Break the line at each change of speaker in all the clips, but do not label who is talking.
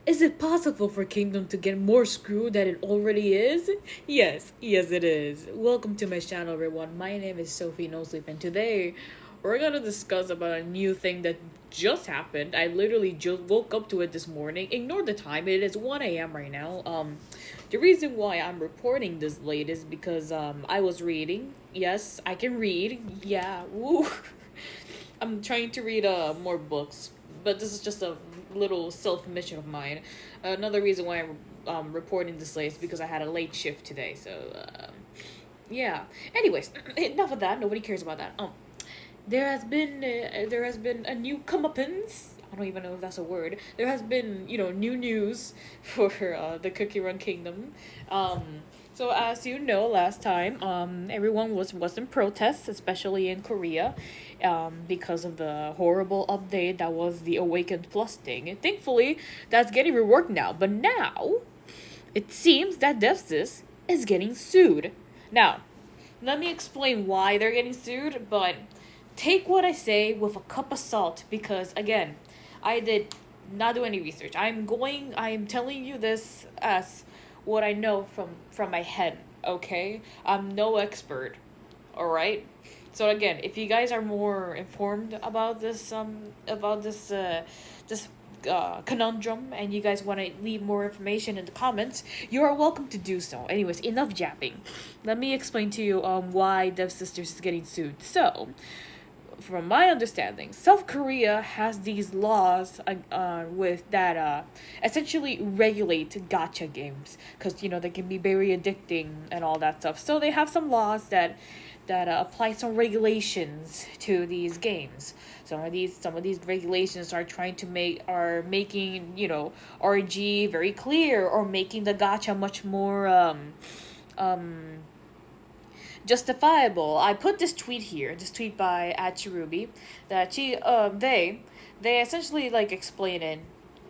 Is it possible for Kingdom to get more screwed than it already is? Yes, it is. Welcome to my channel, everyone. My name is Sophie Nosleep, and today we're gonna discuss about a new thing that just happened. I literally just woke up to it this morning. Ignore the time; it is 1 a.m. right now. The reason why I'm reporting this late is because I was reading. Yes, I can read. Yeah, woo. I'm trying to read more books, but this is just a little self mission of mine. Another reason why I'm reporting this late is because I had a late shift today. So yeah. Anyways, enough of that. Nobody cares about that. There has been a new comeuppance. I don't even know if that's a word. There has been, new news for the Cookie Run Kingdom. So as you know, last time, everyone was in protest, especially in Korea, because of the horrible update that was the Awakened Plus thing. And thankfully, that's getting reworked now. But now, it seems that Devsisters is getting sued. Now, let me explain why they're getting sued, but take what I say with a cup of salt because again, I did not do any research. I am telling you this as what I know from my head, okay? I'm no expert. All right? So again, if you guys are more informed about this conundrum and you guys want to leave more information in the comments, you are welcome to do so. Anyways, enough japping. Let me explain to you why Devsisters is getting sued. So, from my understanding, South Korea has these laws with that essentially regulate gacha games because they can be very addicting and all that stuff. So they have some laws that apply some regulations to these games. Some of these regulations are making RG very clear or making the gacha much more um justifiable. I put this tweet here, this tweet by @Chirubi, that they essentially like explain it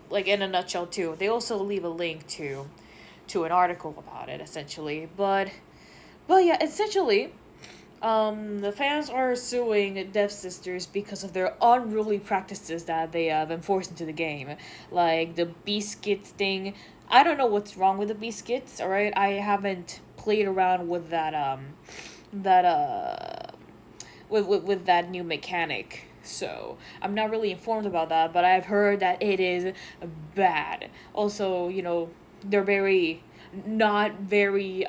like in a nutshell too. They also leave a link to an article about it essentially. But yeah, essentially the fans are suing Devsisters because of their unruly practices that they have enforced into the game. Like the biscuits thing. I don't know what's wrong with the biscuits, alright? I haven't played around with that with that new mechanic. So I'm not really informed about that, but I've heard that it is bad. Also, they're very not very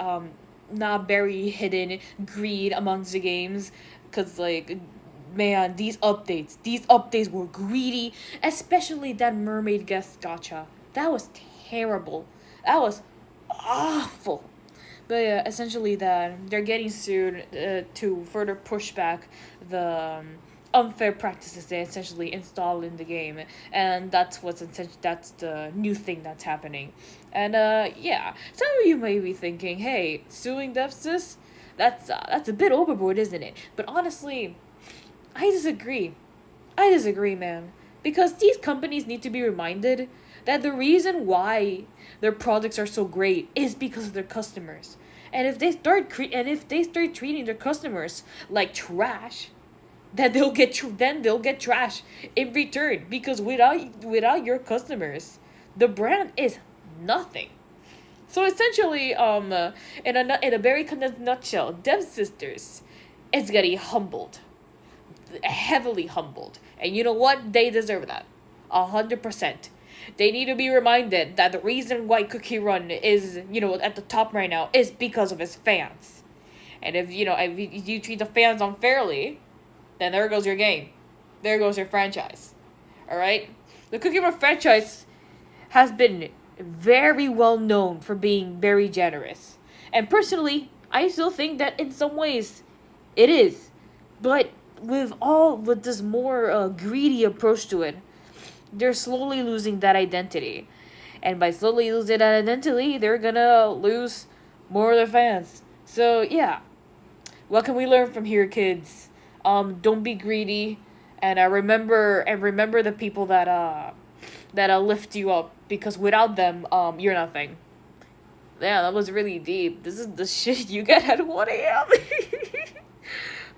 not very hidden greed amongst the games because like man, these updates were greedy, especially that mermaid guest gacha. That was terrible. That was awful. But yeah, essentially that they're getting sued to further push back the unfair practices they essentially install in the game, and that's the new thing that's happening. And yeah, some of you may be thinking, hey, suing Devsys, that's a bit overboard, isn't it? But honestly, I disagree. I disagree, man. Because these companies need to be reminded that the reason why their products are so great is because of their customers. And if they start treating their customers like trash, then they'll get trash in return because without your customers, the brand is nothing. So essentially, in a very condensed nutshell, Devsisters is getting humbled, heavily humbled, and you know what? They deserve that, 100%. They need to be reminded that the reason why Cookie Run is at the top right now is because of his fans, and if you treat the fans unfairly, then there goes your game, there goes your franchise. All right, the Cookie Run franchise has been very well known for being very generous. And personally, I still think that in some ways it is. But with this more greedy approach to it, they're slowly losing that identity. And by slowly losing that identity, they're gonna lose more of their fans. So yeah, what can we learn from here, kids? Don't be greedy, and remember the people that lift you up because without them, you're nothing. Yeah, that was really deep. This is the shit you get at 1 a.m.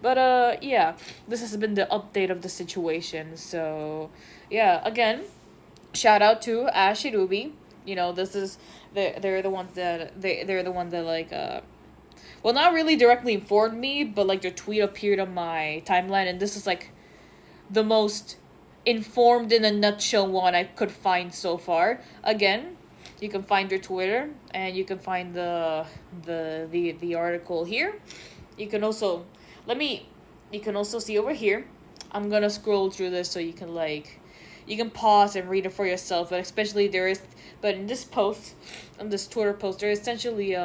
But yeah, this has been the update of the situation. So yeah, again, Shout out to Ash and Ruby. You know, this is they're the ones that they're the ones that like well, not really directly informed me, but like their tweet appeared on my timeline, and this is like the most informed in a nutshell one I could find so far. Again, you can find their Twitter, and you can find the article here. You can also let me you can also see over here. I'm gonna scroll through this so you can like you can pause and read it for yourself, but especially there is but in this post, on this Twitter post, they're essentially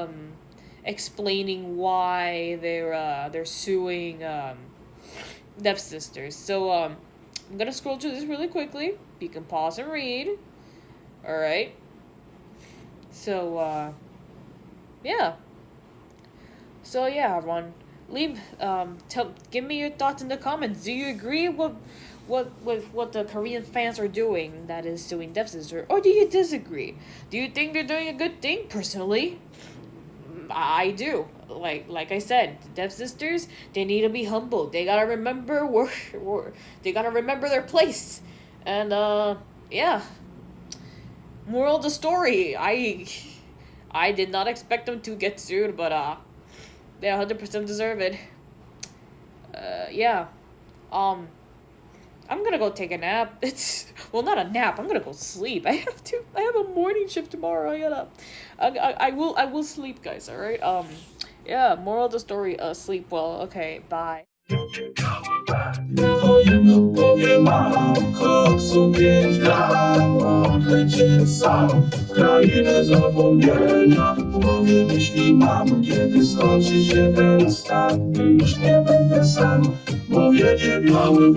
explaining why they're suing Devsisters. So I'm gonna scroll through this really quickly. You can pause and read. All right. So yeah. So yeah, everyone, leave give me your thoughts in the comments. Do you agree with what the Korean fans are doing, that is doing Devsister, or do you disagree? Do you think they're doing a good thing? Personally, I do. Like I said, Dev Sisters, they need to be humble. They gotta remember where they gotta remember their place. And yeah. Moral of the story, I did not expect them to get sued, but they 100% deserve it. Yeah. I'm gonna go take a nap. It's well, not a nap. I'm gonna go sleep. I have a morning shift tomorrow. I will sleep, guys. All right. Yeah. Moral of the story. Sleep well. Okay. Bye.
너희는 꿈의 마음껏 속에 나와 펼친 싸움 krainę zapomnienia Głowie myśli mam, kiedy skończy się ten stan Już nie będę sam, bo wiedzie biały